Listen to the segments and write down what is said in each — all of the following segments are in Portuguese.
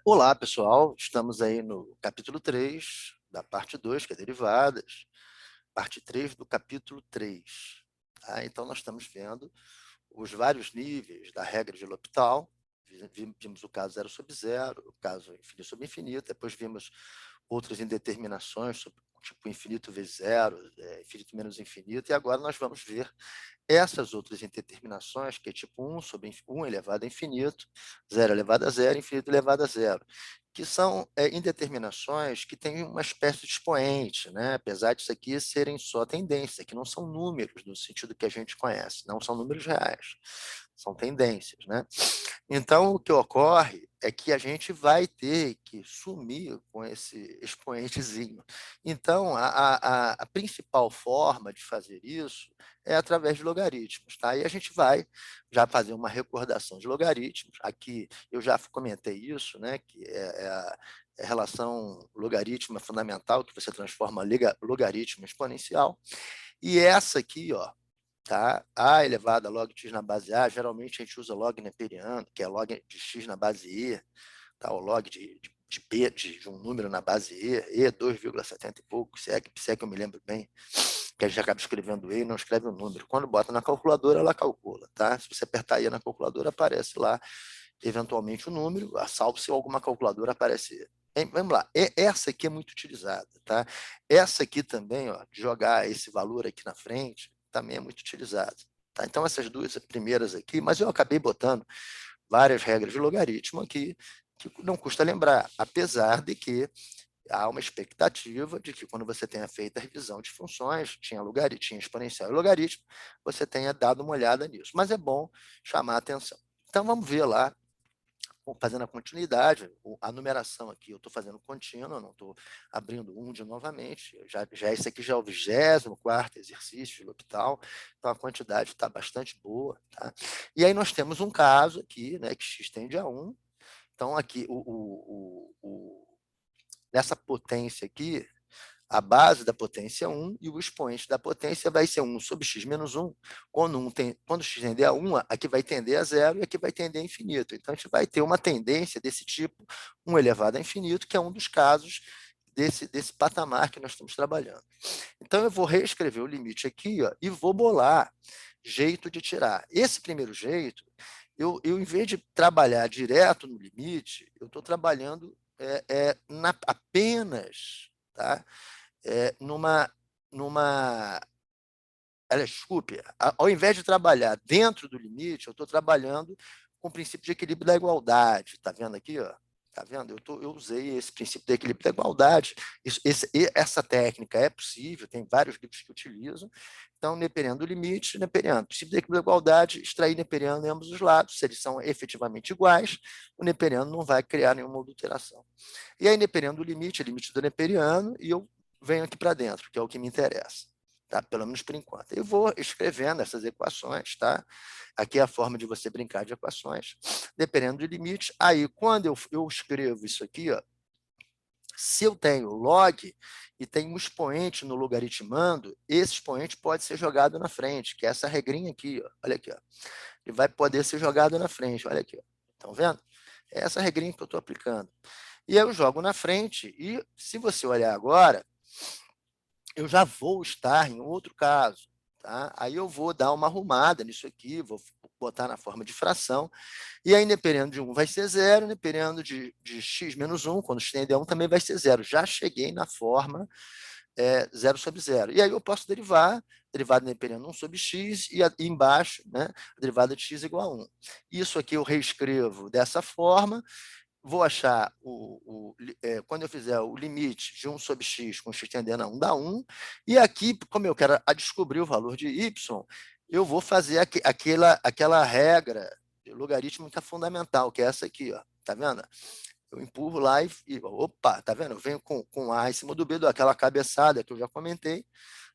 Olá, pessoal. Estamos aí no capítulo 3 da parte 2, que é derivadas, parte 3 do capítulo 3. Tá? Então, nós estamos vendo os vários níveis da regra de L'Hopital. Vimos o caso zero sobre zero, o caso infinito sobre infinito, depois vimos outras indeterminações, sobre, tipo infinito vezes zero, infinito menos infinito, e agora nós vamos ver essas outras indeterminações, que é tipo 1 sobre 1 elevado a infinito, 0 elevado a zero, infinito elevado a zero, que são indeterminações que têm uma espécie de expoente, né? Apesar disso aqui serem só tendências, que não são números no sentido que a gente conhece, não são números reais, são tendências, né? Então, o que ocorre é que a gente vai ter que sumir com esse expoentezinho. Então, a principal forma de fazer isso é através de logaritmos. Tá? E a gente vai já fazer uma recordação de logaritmos. Aqui eu já comentei isso, né? Que é a relação logaritmo fundamental, que você transforma logaritmo em exponencial. E essa aqui, ó, tá? A elevado a log de x na base A, geralmente a gente usa log neperiano, que é log de x na base E, tá? O log de B, de um número na base E 2,70 e pouco, se é que eu me lembro bem, que a gente acaba escrevendo E e não escreve o número. Quando bota na calculadora, ela calcula, tá? Se você apertar E na calculadora, aparece lá, eventualmente, o número, salvo se alguma calculadora aparecer. Vamos lá, essa aqui é muito utilizada, tá? Essa aqui também, ó, de jogar esse valor aqui na frente, também é muito utilizada. Tá? Então, essas duas primeiras aqui, mas eu acabei botando várias regras de logaritmo aqui, que não custa lembrar, apesar de que há uma expectativa de que quando você tenha feito a revisão de funções, tinha logaritmo, tinha exponencial e logaritmo, você tenha dado uma olhada nisso. Mas é bom chamar a atenção. Então, vamos ver lá, fazendo a continuidade, a numeração aqui, eu estou fazendo contínua, não estou abrindo um de novamente, esse aqui já é o 24º exercício de L'Hopital, então a quantidade está bastante boa. Tá? E aí nós temos um caso aqui, né, que x tende a 1, então aqui, nessa potência aqui, a base da potência é 1 e o expoente da potência vai ser 1 sobre x menos 1. Quando x tender a 1, aqui vai tender a zero e aqui vai tender a infinito. Então, a gente vai ter uma tendência desse tipo, 1 elevado a infinito, que é um dos casos desse patamar que nós estamos trabalhando. Então, eu vou reescrever o limite aqui, ó, e vou bolar jeito de tirar. Esse primeiro jeito, eu em vez de trabalhar direto no limite, eu estou trabalhando apenas, tá? Numa desculpe, ao invés de trabalhar dentro do limite, eu estou trabalhando com o princípio de equilíbrio da igualdade. Está vendo aqui? Ó? Tá vendo? Eu usei esse princípio de equilíbrio da igualdade. Essa técnica é possível, tem vários livros que utilizam. Então, neperiano do limite, neperiano. Princípio de equilíbrio da igualdade, extrair neperiano em ambos os lados. Se eles são efetivamente iguais, o neperiano não vai criar nenhuma adulteração. E aí, neperiano do limite, é limite do neperiano, e eu venho aqui para dentro, que é o que me interessa. Tá? Pelo menos por enquanto. Eu vou escrevendo essas equações, tá? Aqui é a forma de você brincar de equações, dependendo do limite. Aí, quando eu escrevo isso aqui, ó, se eu tenho log e tem um expoente no logaritmando, esse expoente pode ser jogado na frente, que é essa regrinha aqui, ó. Olha aqui, ó. Ele vai poder ser jogado na frente, olha aqui. Estão vendo? É essa regrinha que eu estou aplicando. E aí eu jogo na frente, e se você olhar agora, eu já vou estar em outro caso. Tá? Aí eu vou dar uma arrumada nisso aqui, vou botar na forma de fração, e aí neperiano de 1 vai ser zero, neperiano de x menos 1, quando x tende a 1, também vai ser zero. Já cheguei na forma zero sobre zero. E aí eu posso derivar, derivada neperiano 1 sobre x, e embaixo, né, a derivada de x igual a 1. Isso aqui eu reescrevo dessa forma, vou achar, quando eu fizer o limite de 1 sobre x com x tendendo a 1, dá 1. E aqui, como eu quero descobrir o valor de y, eu vou fazer aquela regra logarítmica fundamental, que é essa aqui. Ó, tá vendo? Eu empurro lá opa, tá vendo? Eu venho com A em cima do B, dou aquela cabeçada que eu já comentei.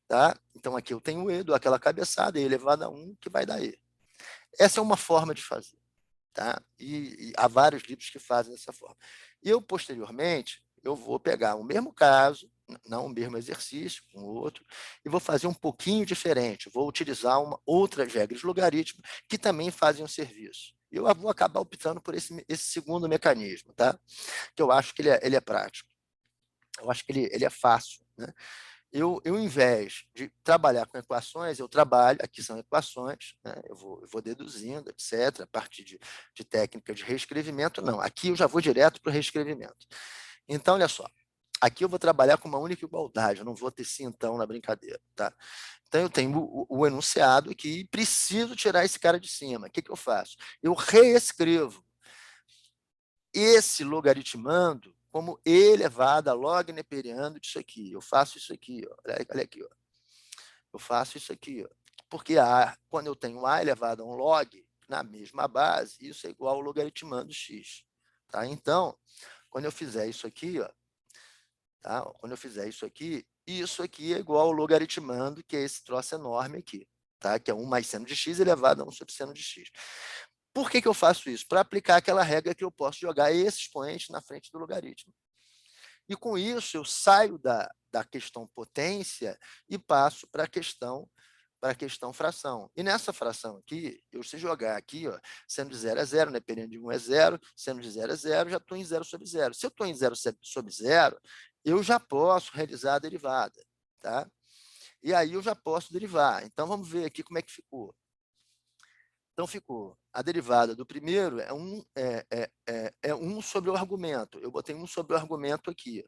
Tá? Então, aqui eu tenho E, dou aquela cabeçada, E elevado a 1, que vai dar E. Essa é uma forma de fazer. Tá? E há vários livros que fazem dessa forma. Eu, posteriormente, eu vou pegar o mesmo caso, não o mesmo exercício, um outro, e vou fazer um pouquinho diferente. Vou utilizar outras regras de logaritmo que também fazem o serviço. Eu vou acabar optando por esse segundo mecanismo, tá? Que eu acho que ele é prático. Eu acho que ele é fácil, né? Ao invés de trabalhar com equações, eu trabalho, aqui são equações, né? Eu vou deduzindo, etc., a partir de técnica de reescrevimento, não. Aqui eu já vou direto para o reescrevimento. Então, olha só, aqui eu vou trabalhar com uma única igualdade, eu não vou ter sim, então, na brincadeira, tá? Então, eu tenho o enunciado aqui e preciso tirar esse cara de cima. O que eu faço? Eu reescrevo esse logaritmando como e elevado a log neperiano disso aqui. Eu faço isso aqui, ó. Olha aqui, ó. Eu faço isso aqui, ó. Porque quando eu tenho a elevado a um log na mesma base, isso é igual ao logaritmando x. Tá? Então, quando eu fizer isso aqui, ó, tá? Quando eu fizer isso aqui é igual ao logaritmando, que é esse troço enorme aqui, tá? Que é 1 mais seno de x elevado a 1 sobre seno de x. Por que eu faço isso? Para aplicar aquela regra que eu posso jogar esse expoente na frente do logaritmo. E com isso eu saio da questão potência e passo para a questão fração. E nessa fração aqui, eu se jogar aqui, ó, seno de 0 é 0, né? Dependendo de 1 é 0, seno de 0 é 0, já estou em 0 sobre 0. Se eu estou em 0 sobre 0, eu já posso realizar a derivada, tá? E aí eu já posso derivar. Então, vamos ver aqui como é que ficou. Então, ficou. A derivada do primeiro é 1 sobre o argumento. Eu botei 1 sobre o argumento aqui.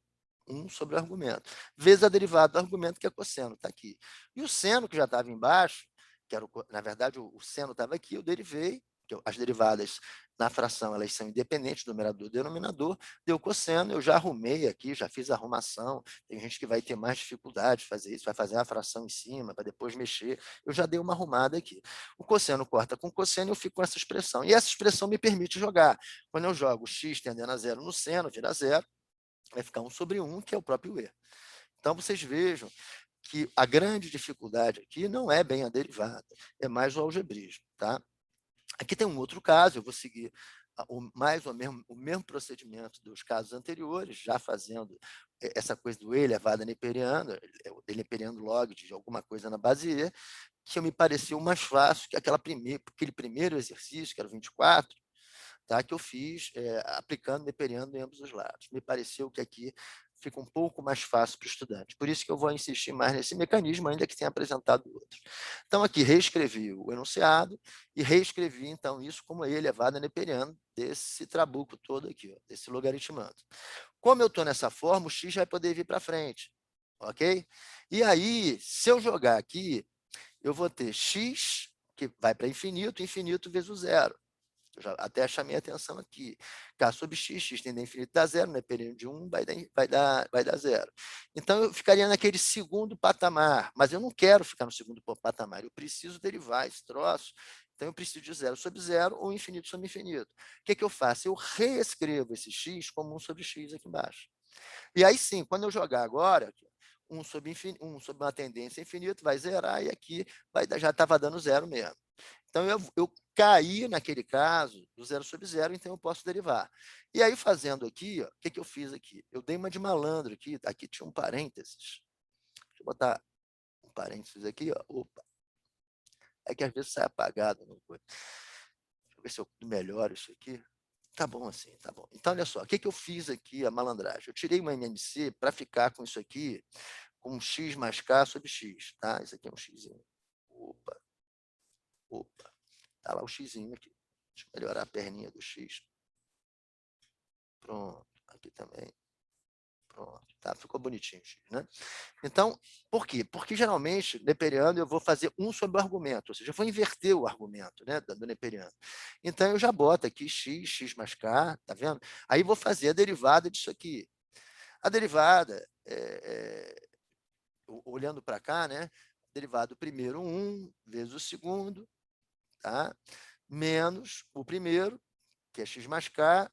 1 sobre o argumento. Vezes a derivada do argumento, que é cosseno. Está aqui. E o seno, que já estava embaixo, que era na verdade, o seno estava aqui, eu derivei. As derivadas na fração, elas são independentes do numerador e denominador, deu cosseno, eu já arrumei aqui, já fiz a arrumação. Tem gente que vai ter mais dificuldade de fazer isso, vai fazer a fração em cima, para depois mexer. Eu já dei uma arrumada aqui. O cosseno corta com cosseno e eu fico com essa expressão. E essa expressão me permite jogar. Quando eu jogo x tendendo a zero no seno, vira zero, vai ficar 1 sobre 1, que é o próprio e. Então, vocês vejam que a grande dificuldade aqui não é bem a derivada, é mais o algebrismo. Tá? Aqui tem um outro caso, eu vou seguir o mesmo procedimento dos casos anteriores, já fazendo essa coisa do e elevado a neperiano, neperiano log de alguma coisa na base e, que me pareceu mais fácil que aquele primeiro exercício, que era o 24, tá? Que eu fiz aplicando neperiano em ambos os lados. Me pareceu que aqui fica um pouco mais fácil para o estudante. Por isso que eu vou insistir mais nesse mecanismo, ainda que tenha apresentado outros. Então, aqui, reescrevi o enunciado e reescrevi, então, isso como e elevado a neperiano desse trabuco todo aqui, ó, desse logaritmando. Como eu estou nessa forma, o x vai poder vir para frente, ok? E aí, se eu jogar aqui, eu vou ter x, que vai para infinito, infinito vezes o zero. Eu já até chamei a atenção aqui. K sobre x, x tende a infinito dá zero, né? Período de 1 vai dar zero. Então, eu ficaria naquele segundo patamar, mas eu não quero ficar no segundo patamar, eu preciso derivar esse troço. Então, eu preciso de zero sobre zero ou infinito sobre infinito. O que eu faço? Eu reescrevo esse x como 1 sobre x aqui embaixo. E aí sim, quando eu jogar agora, 1 sobre uma tendência infinito vai zerar, e aqui já estava dando zero mesmo. Então, eu caí naquele caso do 0 sobre 0, então eu posso derivar. E aí, fazendo aqui, ó, o que eu fiz aqui? Eu dei uma de malandro aqui tinha um parênteses. Deixa eu botar um parênteses aqui, ó. Opa, é que às vezes sai apagado. Não foi. Deixa eu ver se eu melhoro isso aqui. Tá bom assim, tá bom. Então, olha só, o que eu fiz aqui, a malandragem? Eu tirei uma MMC para ficar com isso aqui, com x mais k sobre x, tá? Isso aqui é um x. Opa, opa. Tá lá o x aqui. Deixa eu melhorar a perninha do x. Pronto, aqui também. Pronto, tá? Ficou bonitinho o x, né? Então, por quê? Porque geralmente, neperiano, eu vou fazer 1 sobre o argumento, ou seja, eu vou inverter o argumento, né, do neperiano. Então, eu já boto aqui x, x mais k, tá vendo? Aí, vou fazer a derivada disso aqui. A derivada, olhando para cá, né? Derivado primeiro 1 vezes o segundo, tá? Menos o primeiro, que é x mais k,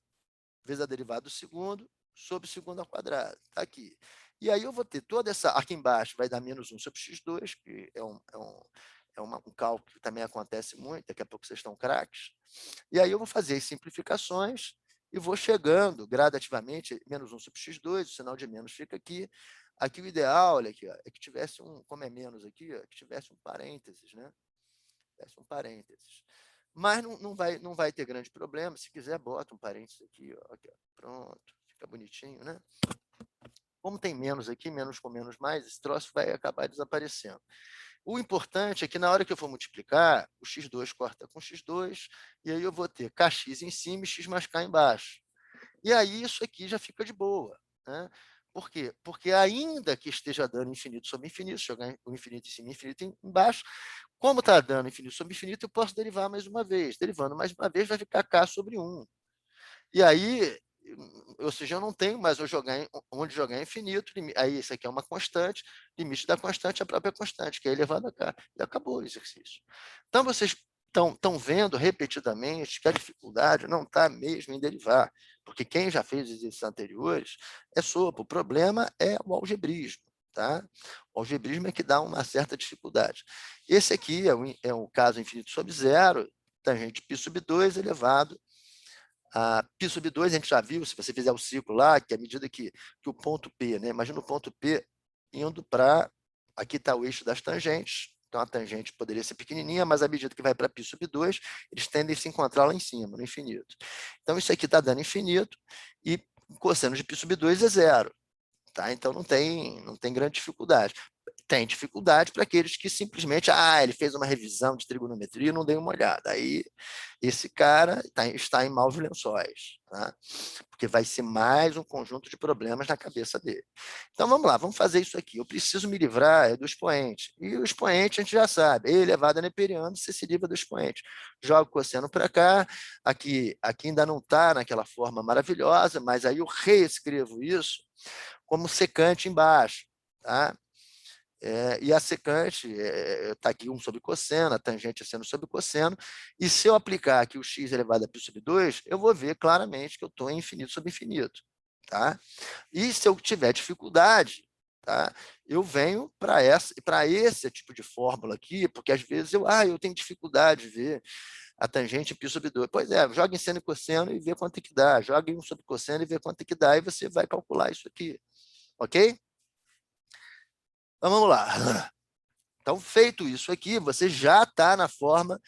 vezes a derivada do segundo, sobre o segundo ao quadrado. Está aqui. E aí eu vou ter toda essa... Aqui embaixo vai dar menos 1 sobre x2, que um cálculo que também acontece muito, daqui a pouco vocês estão craques. E aí eu vou fazer as simplificações e vou chegando gradativamente, menos 1 sobre x2, o sinal de menos fica aqui. Aqui o ideal, olha aqui, ó, é que tivesse como é menos aqui, ó, que tivesse um parênteses, né? Tivesse um parênteses. Mas não vai ter grande problema. Se quiser, bota um parênteses aqui, ó, aqui, ó. Pronto, fica bonitinho, né? Como tem menos aqui, menos com menos mais, esse troço vai acabar desaparecendo. O importante é que na hora que eu for multiplicar, o x2 corta com x2, e aí eu vou ter kx em cima e x mais k embaixo. E aí isso aqui já fica de boa, né? Por quê? Porque ainda que esteja dando infinito sobre infinito, jogar o infinito em cima e infinito embaixo, como está dando infinito sobre infinito, eu posso derivar mais uma vez. Derivando mais uma vez, vai ficar k sobre 1. E aí, ou seja, eu não tenho mais onde jogar infinito, aí isso aqui é uma constante, limite da constante é a própria constante, que é elevado a k. E acabou o exercício. Então, vocês estão vendo repetidamente que a dificuldade não está mesmo em derivar, porque quem já fez exercícios anteriores é sopa. O problema é o algebrismo. Tá? O algebrismo é que dá uma certa dificuldade. Esse aqui é um caso infinito sobre zero, tangente π sub 2 elevado a π sub 2, a gente já viu, se você fizer o ciclo lá, que à medida que o ponto P, né? Imagina o ponto P indo para... Aqui está o eixo das tangentes, então a tangente poderia ser pequenininha, mas à medida que vai para π sub 2, eles tendem a se encontrar lá em cima, no infinito. Então isso aqui está dando infinito, e cosseno de π sub 2 é zero. Tá? Então não tem grande dificuldade. Tem dificuldade para aqueles que simplesmente, ele fez uma revisão de trigonometria e não deu uma olhada. Aí esse cara está em maus lençóis, tá? Porque vai ser mais um conjunto de problemas na cabeça dele. Então vamos lá, vamos fazer isso aqui. Eu preciso me livrar do expoente. E o expoente a gente já sabe, E elevado a neperiano, você se livra do expoente. Joga o cosseno para cá, aqui ainda não está naquela forma maravilhosa, mas aí eu reescrevo isso como secante embaixo. Tá? E a secante está aqui 1 sobre cosseno, a tangente é seno sobre cosseno, e se eu aplicar aqui o x elevado a π sub 2, eu vou ver claramente que eu estou em infinito sobre infinito. Tá? E se eu tiver dificuldade, tá? Eu venho para esse tipo de fórmula aqui, porque às vezes eu tenho dificuldade de ver a tangente π sub 2. Pois é, joga em seno e cosseno e vê quanto é que dá. Joga em 1 sobre cosseno e vê quanto é que dá, e você vai calcular isso aqui. Ok? Então, vamos lá. Então, feito isso aqui, você já está na forma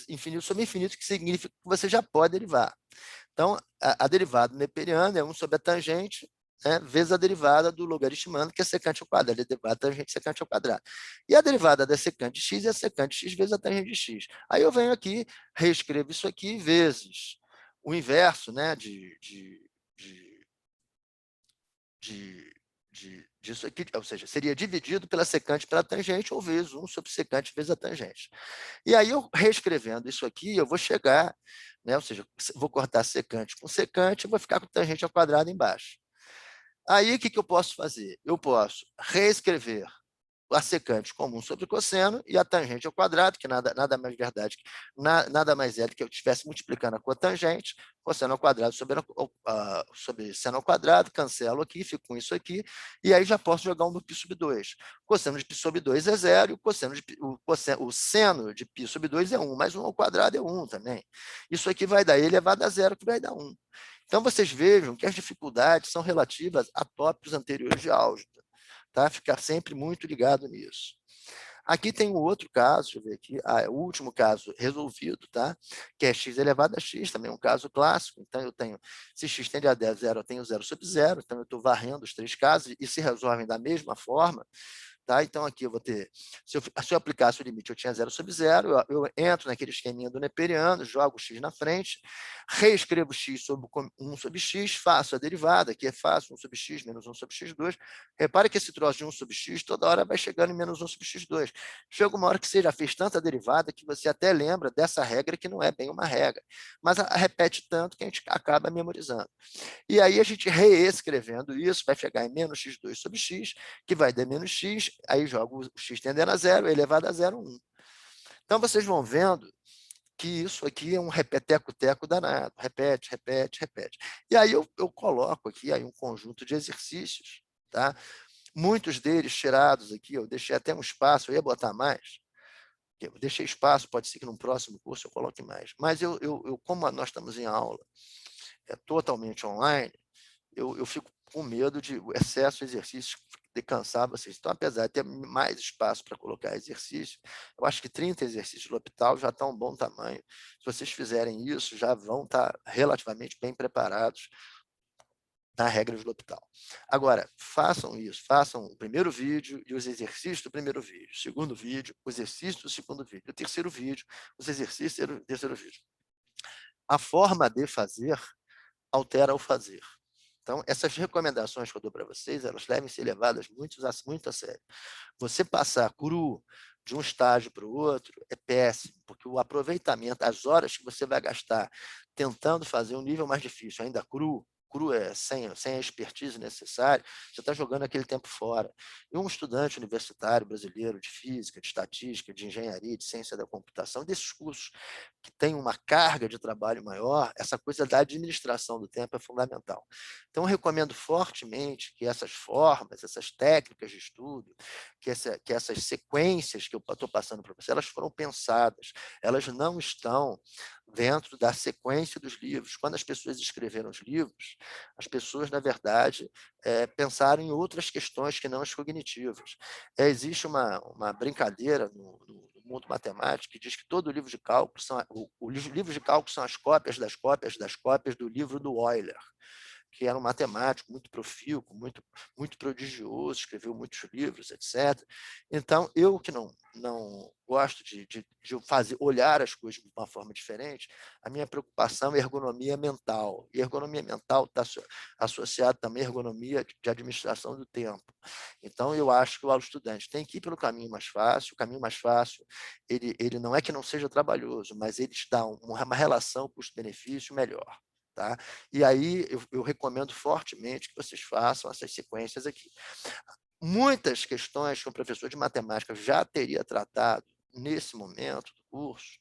infinito sobre infinito, que significa que você já pode derivar. Então, a derivada neperiana é 1 sobre a tangente, né, vezes a derivada do logaritmando, que é secante ao quadrado, a derivada da tangente secante ao quadrado. E a derivada da secante de x é a secante de x vezes a tangente de x. Aí eu venho aqui, reescrevo isso aqui vezes o inverso, né, disso aqui, ou seja, seria dividido pela secante pela tangente, ou vezes 1 sobre secante vezes a tangente. E aí, eu reescrevendo isso aqui, eu vou chegar, né, ou seja, vou cortar secante com secante, e vou ficar com tangente ao quadrado embaixo. Aí, o que eu posso fazer? Eu posso reescrever a secante como 1 sobre cosseno e a tangente ao quadrado, que nada mais verdade, nada mais é do que eu estivesse multiplicando a cotangente, cosseno ao quadrado sobre seno ao quadrado, cancelo aqui, fico com isso aqui, e aí já posso jogar um no π sub 2. Cosseno de π sub 2 é zero, e o seno de π sub 2 é 1, mas 1 ao quadrado é 1 também. Isso aqui vai dar E elevado a zero, que vai dar 1. Então, vocês vejam que as dificuldades são relativas a tópicos anteriores de álgebra. Tá? Ficar sempre muito ligado nisso. Aqui tem um outro caso, deixa eu ver aqui, o último caso resolvido, tá? Que é x elevado a x, também um caso clássico. Então, eu tenho, se x tende a 10, zero, eu tenho 0 sobre 0, então eu estou varrendo os três casos e se resolvem da mesma forma. Tá? Então, aqui eu vou ter, se eu aplicasse o limite, eu tinha 0 sobre 0, eu entro naquele esqueminha do neperiano, jogo x na frente, reescrevo x sobre 1 sobre x, faço a derivada, que é fácil, 1 sobre x menos 1 sobre x2. Repare que esse troço de 1 sobre x, toda hora vai chegando em menos 1 sobre x2. Chega uma hora que você já fez tanta derivada que você até lembra dessa regra, que não é bem uma regra, mas repete tanto que a gente acaba memorizando. E aí, a gente reescrevendo isso, vai chegar em menos x2 sobre x, que vai dar menos x, aí jogo o x tendendo a zero, elevado a zero, 1. Então, vocês vão vendo que isso aqui é um repeteco-teco danado, repete, repete, repete. E aí eu coloco aqui aí um conjunto de exercícios, tá? Muitos deles tirados aqui, eu deixei até um espaço, eu ia botar mais, eu deixei espaço, pode ser que no próximo curso eu coloque mais. Mas como nós estamos em aula totalmente online, eu fico com medo de o excesso de exercícios poder cansar vocês. Então, apesar de ter mais espaço para colocar exercício, eu acho que 30 exercícios no hospital já está um bom tamanho. Se vocês fizerem isso, já vão estar relativamente bem preparados na regra do hospital. Agora, façam isso, façam o primeiro vídeo e os exercícios do primeiro vídeo, o segundo vídeo, o exercício do segundo vídeo, o terceiro vídeo, os exercícios do terceiro vídeo. A forma de fazer altera o fazer. Então, essas recomendações que eu dou para vocês, elas devem ser levadas muito a sério. Você passar cru de um estágio para o outro é péssimo, porque o aproveitamento, as horas que você vai gastar tentando fazer um nível mais difícil, ainda cru é sem a expertise necessária, você está jogando aquele tempo fora. E um estudante universitário brasileiro de física, de estatística, de engenharia, de ciência da computação, desses cursos que tem uma carga de trabalho maior, essa coisa da administração do tempo é fundamental. Então, eu recomendo fortemente que essas formas, essas técnicas de estudo, que essas sequências que eu estou passando para você, elas foram pensadas, elas não estão dentro da sequência dos livros. Quando as pessoas escreveram os livros, as pessoas, na verdade, pensaram em outras questões que não as cognitivas. Existe uma brincadeira no mundo matemático que diz que todo livro de cálculo os livros de cálculo são as cópias das cópias das cópias do livro do Euler, que era um matemático muito profícuo, muito prodigioso, escreveu muitos livros, etc. Então, eu que não gosto de olhar as coisas de uma forma diferente, a minha preocupação é ergonomia mental. E ergonomia mental está associada também à ergonomia de administração do tempo. Então, eu acho que o estudante tem que ir pelo caminho mais fácil. O caminho mais fácil, ele não é que não seja trabalhoso, mas ele te dá uma relação custo-benefício melhor. Tá? E aí eu recomendo fortemente que vocês façam essas sequências aqui. Muitas questões que um professor de matemática já teria tratado nesse momento do curso,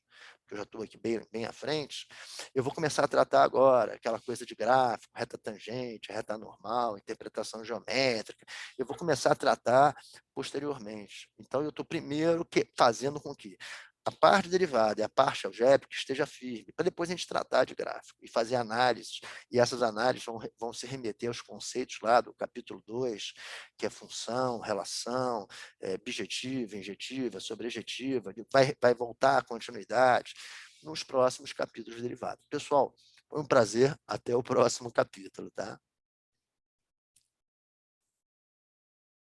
que eu já estou aqui bem à frente, eu vou começar a tratar agora, aquela coisa de gráfico, reta tangente, reta normal, interpretação geométrica, eu vou começar a tratar posteriormente. Então, eu estou primeiro fazendo com que a parte derivada e a parte algébrica esteja firme, para depois a gente tratar de gráfico e fazer análises, e essas análises vão se remeter aos conceitos lá do capítulo 2, que é função, relação, bijetiva, injetiva, sobrejetiva, vai voltar à continuidade nos próximos capítulos derivados. Pessoal, foi um prazer, até o próximo capítulo, tá?